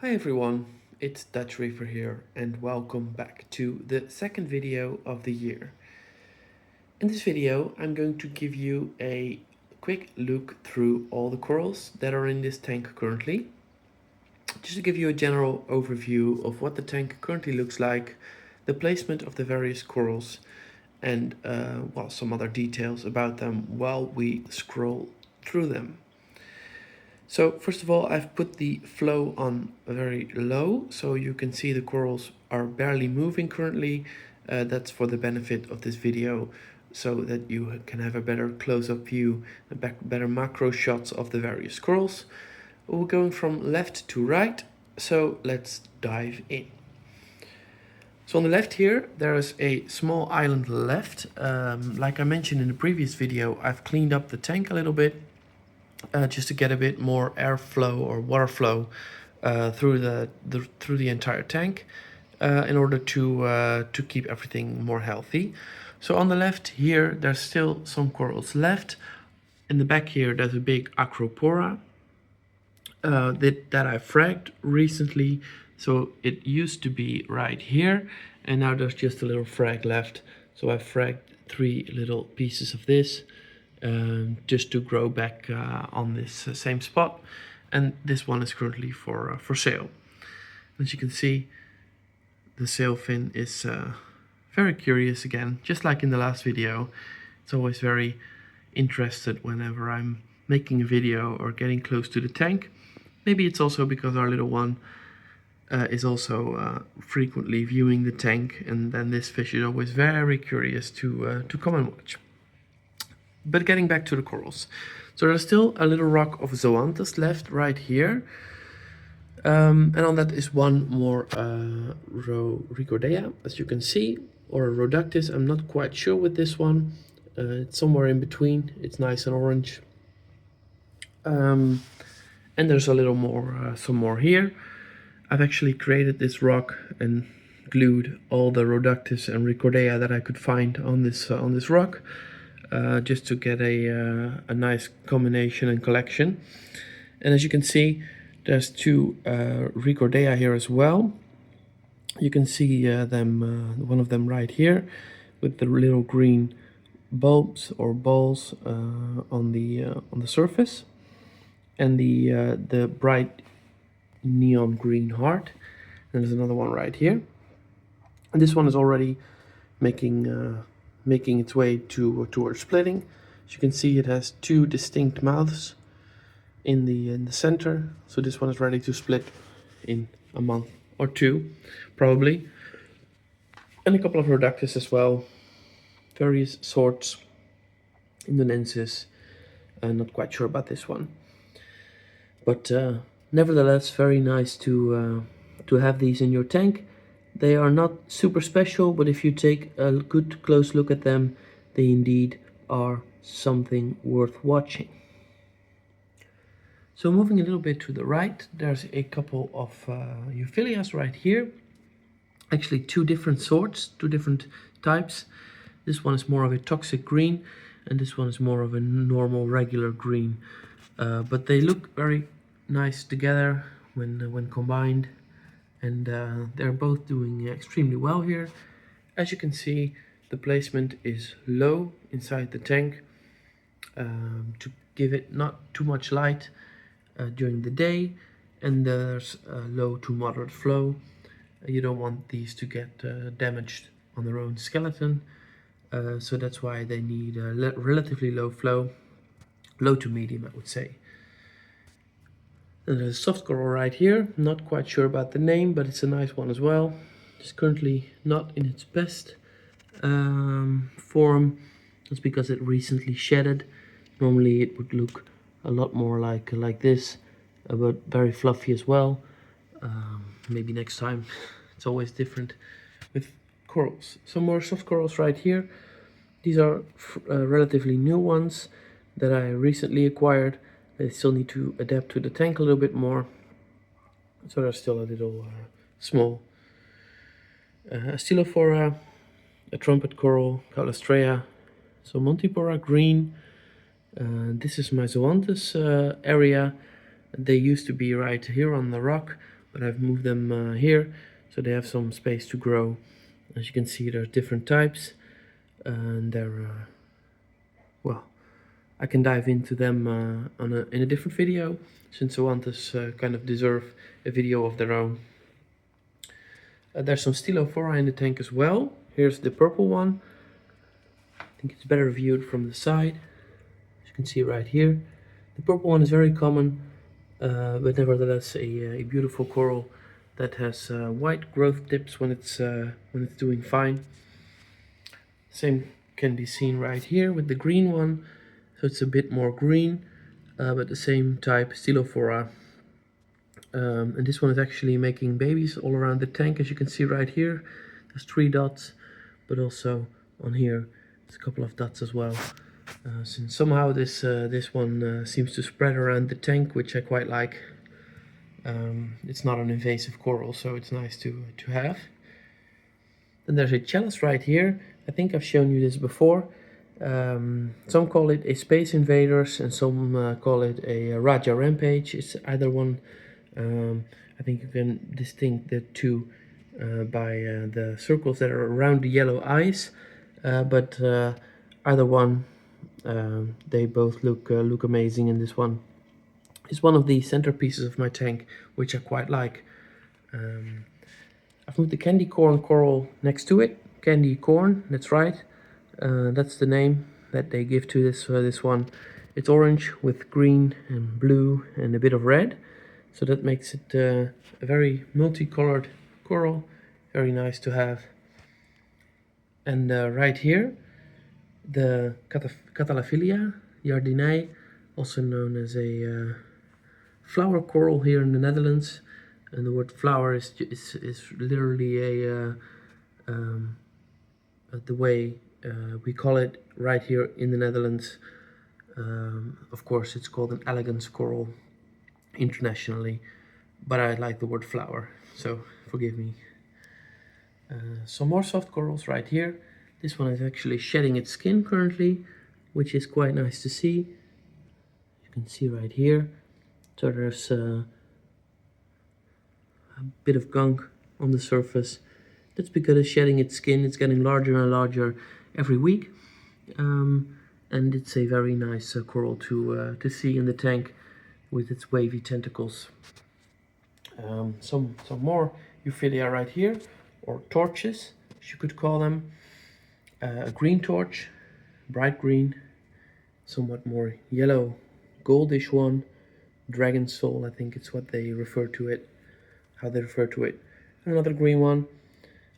Hi everyone, it's Dutch Reefer here and welcome back to the second video of the year. In this video I'm going to give you a quick look through all the corals that are in this tank currently, just to give you a general overview of what the tank currently looks like, the placement of the various corals, and some other details about them while we scroll through them. So first of all, I've put the flow on very low, so you can see the corals are barely moving currently. That's for the benefit of this video, so that you can have a better close-up view, better macro shots of the various corals. We're going from left to right, so let's dive in. So on the left here, there is a small island left. Like I mentioned in the previous video, I've cleaned up the tank a little bit, just to get a bit more airflow or water flow through the entire tank, in order to keep everything more healthy. So on the left here, there's still some corals left. In the back here, there's a big Acropora that I fragged recently. So it used to be right here, and now there's just a little frag left. So I fragged 3 little pieces of this, just to grow back on this same spot, and this one is currently for sale. As you can see, the sailfin is very curious again, just like in the last video. It's always very interested whenever I'm making a video or getting close to the tank. Maybe it's also because our little one is also frequently viewing the tank, and then this fish is always very curious to come and watch. But getting back to the corals, so there's still a little rock of zoanthus left right here, and on that is one more Ricordea, as you can see, or a Rhodactis. I'm not quite sure with this one. It's somewhere in between. It's nice and orange, and there's a little more, some more here. I've actually created this rock and glued all the Rhodactis and Ricordea that I could find on this rock. Just to get a nice combination and collection. And as you can see, there's 2 Ricordea here as well. You can see one of them right here with the little green bulbs or balls on the surface, and the bright neon green heart. And there's another one right here, and this one is already making its way towards splitting. As you can see, it has 2 distinct mouths in the center, so this one is ready to split in a month or 2 probably. And a couple of Rhodactis as well, various sorts, Indonensis. I'm not quite sure about this one, but nevertheless very nice to have these in your tank. They are not super special, but if you take a good close look at them, they indeed are something worth watching. So moving a little bit to the right, there's a couple of Euphilias right here. Actually 2 different sorts, 2 different types. This one is more of a toxic green, and this one is more of a normal regular green. But they look very nice together when combined. And they're both doing extremely well here. As you can see, the placement is low inside the tank, to give it not too much light during the day, and there's a low to moderate flow. You don't want these to get damaged on their own skeleton, so that's why they need a relatively low flow, low to medium I would say. And there's a soft coral right here, not quite sure about the name, but it's a nice one as well. It's currently not in its best form. That's because it recently shedded. Normally it would look a lot more like this, but very fluffy as well. Maybe next time. It's always different with corals. Some more soft corals right here. These are relatively new ones that I recently acquired. They still need to adapt to the tank a little bit more, so they're still a little small. Stylophora, a trumpet coral, Calastrea, so Montipora green. This is my zoanthus area. They used to be right here on the rock, but I've moved them here so they have some space to grow. As you can see, there's different types, and they're well, I can dive into them in a different video, since the ones kind of deserve a video of their own. There's some Stylophora in the tank as well. Here's the purple one. I think it's better viewed from the side. As you can see right here, the purple one is very common, but nevertheless a beautiful coral that has white growth tips when it's doing fine. Same can be seen right here with the green one, so it's a bit more green, but the same type, Stylophora. And this one is actually making babies all around the tank, as you can see right here. There's 3 dots, but also on here there's a couple of dots as well. Since somehow this one seems to spread around the tank, which I quite like. It's not an invasive coral, so it's nice to have. Then there's a Chalis right here. I think I've shown you this before. Some call it a Space Invaders, and some call it a Raja Rampage. It's either one. I think you can distinguish the two by the circles that are around the yellow eyes, but either one, they both look amazing. And this one is one of the centerpieces of my tank, which I quite like. I've moved the candy corn coral next to it. Candy corn, that's right. That's the name that they give to this one. It's orange with green and blue and a bit of red, so that makes it a very multicolored coral. Very nice to have. And right here, the Cataphilia jardinei, also known as a flower coral here in the Netherlands. And the word flower is literally the way we call it right here in the Netherlands. Of course, it's called an elegance coral internationally, but I like the word flower, so forgive me. Some more soft corals right here. This one is actually shedding its skin currently, which is quite nice to see. You can see right here. So there's a bit of gunk on the surface. That's because it's shedding its skin. It's getting larger and larger every week, and it's a very nice coral to see in the tank with its wavy tentacles. Some more Euphyllia right here, or torches, as you could call them. A green torch, bright green, somewhat more yellow, goldish one. Dragon soul, I think it's what they refer to it, how they refer to it. Another green one.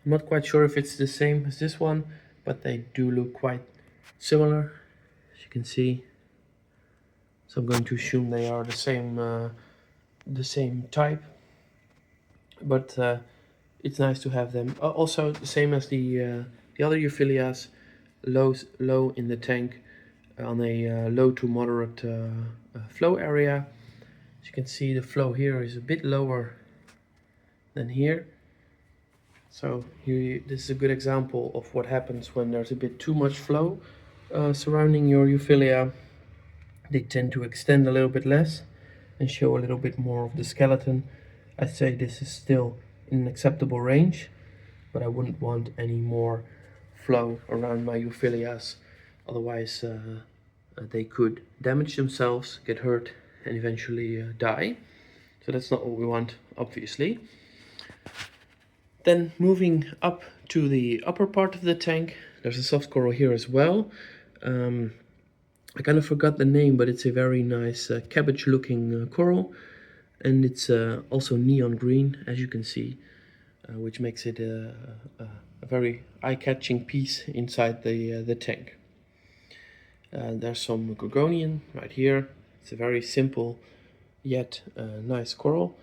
I'm not quite sure if it's the same as this one, but they do look quite similar, as you can see. So I'm going to assume they are the same type. But it's nice to have them. Also, the same as the other Euphyllias, low in the tank, on a low to moderate flow area. As you can see, the flow here is a bit lower than here. So here, this is a good example of what happens when there's a bit too much flow surrounding your Euphyllia. They tend to extend a little bit less and show a little bit more of the skeleton. I'd say this is still in an acceptable range, but I wouldn't want any more flow around my Euphyllias. Otherwise, they could damage themselves, get hurt, and eventually die. So that's not what we want, obviously. Then moving up to the upper part of the tank, there's a soft coral here as well. I kind of forgot the name, but it's a very nice cabbage looking coral, and it's also neon green, as you can see, which makes it a very eye-catching piece inside the tank. There's some Coronian right here. It's a very simple yet nice coral.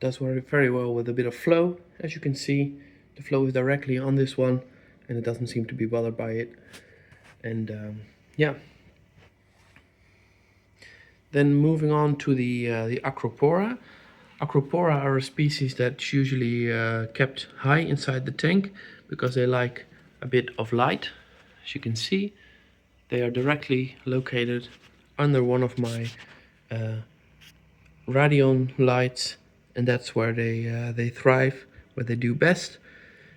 Does work very well with a bit of flow. As you can see, the flow is directly on this one, and it doesn't seem to be bothered by it. And yeah. Then moving on to the Acropora. Acropora are a species that's usually kept high inside the tank because they like a bit of light. As you can see, they are directly located under one of my Radion lights, and that's where they thrive, where they do best.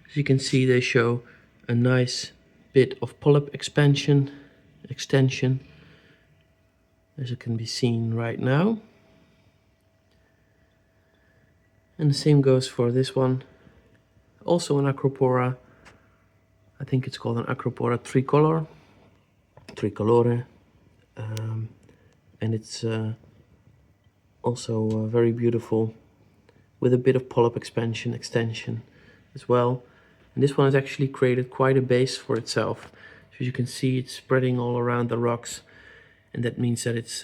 As you can see, they show a nice bit of polyp extension, as it can be seen right now. And the same goes for this one, also an Acropora. I think it's called an Acropora tricolore, and it's also very beautiful, with a bit of polyp extension as well. And this one has actually created quite a base for itself. So as you can see, it's spreading all around the rocks, and that means that it's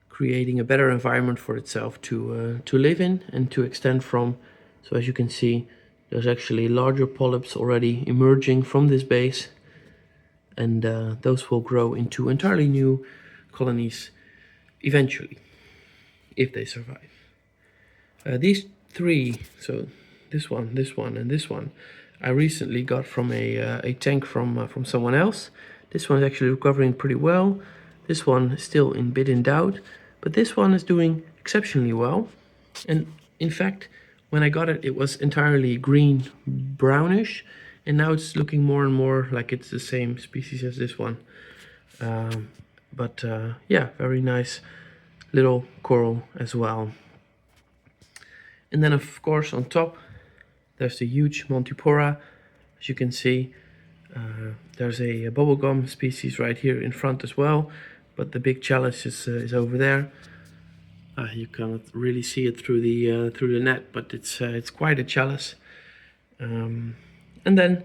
creating a better environment for itself to live in and to extend from. So as you can see, there's actually larger polyps already emerging from this base, and those will grow into entirely new colonies eventually, if they survive. These three, so this one, and this one, I recently got from a tank from someone else. This one is actually recovering pretty well. This one is still a bit in doubt, but this one is doing exceptionally well. And in fact, when I got it, it was entirely green brownish, and now it's looking more and more like it's the same species as this one. Yeah, very nice little coral as well. And then of course on top there's the huge Montipora. As you can see, there's a bubblegum species right here in front as well, but the big Chalis is over there. You cannot really see it through the net, but it's quite a Chalis. And then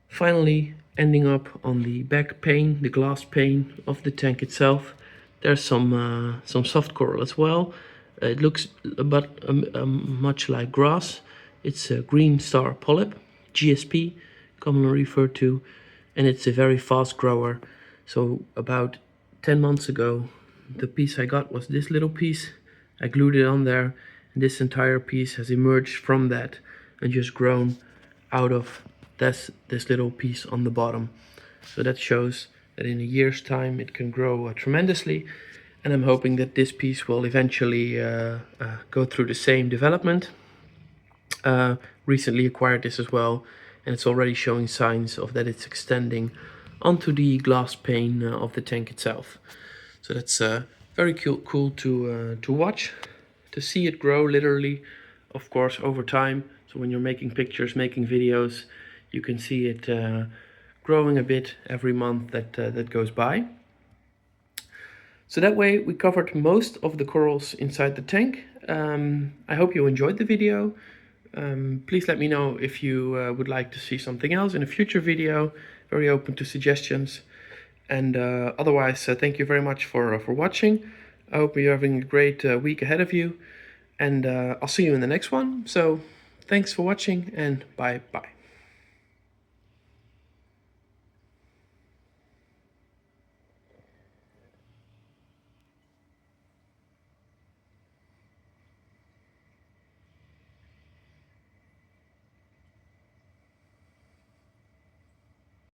finally, ending up on the back pane, the glass pane of the tank itself, there's some soft coral as well. It looks much like grass. It's a green star polyp, GSP, commonly referred to, and it's a very fast grower. So about 10 months ago, the piece I got was this little piece. I glued it on there, and this entire piece has emerged from that and just grown out of this little piece on the bottom. So that shows that in a year's time it can grow tremendously, and I'm hoping that this piece will eventually go through the same development. Recently acquired this as well, and it's already showing signs of that it's extending onto the glass pane of the tank itself. So that's very cool to watch, to see it grow literally, of course, over time. So when you're making pictures, making videos, you can see it growing a bit every month that goes by. So that way we covered most of the corals inside the tank. I hope you enjoyed the video. Please let me know if you would like to see something else in a future video. Very open to suggestions. And otherwise, thank you very much for watching. I hope you're having a great week ahead of you. And I'll see you in the next one. So thanks for watching, and bye.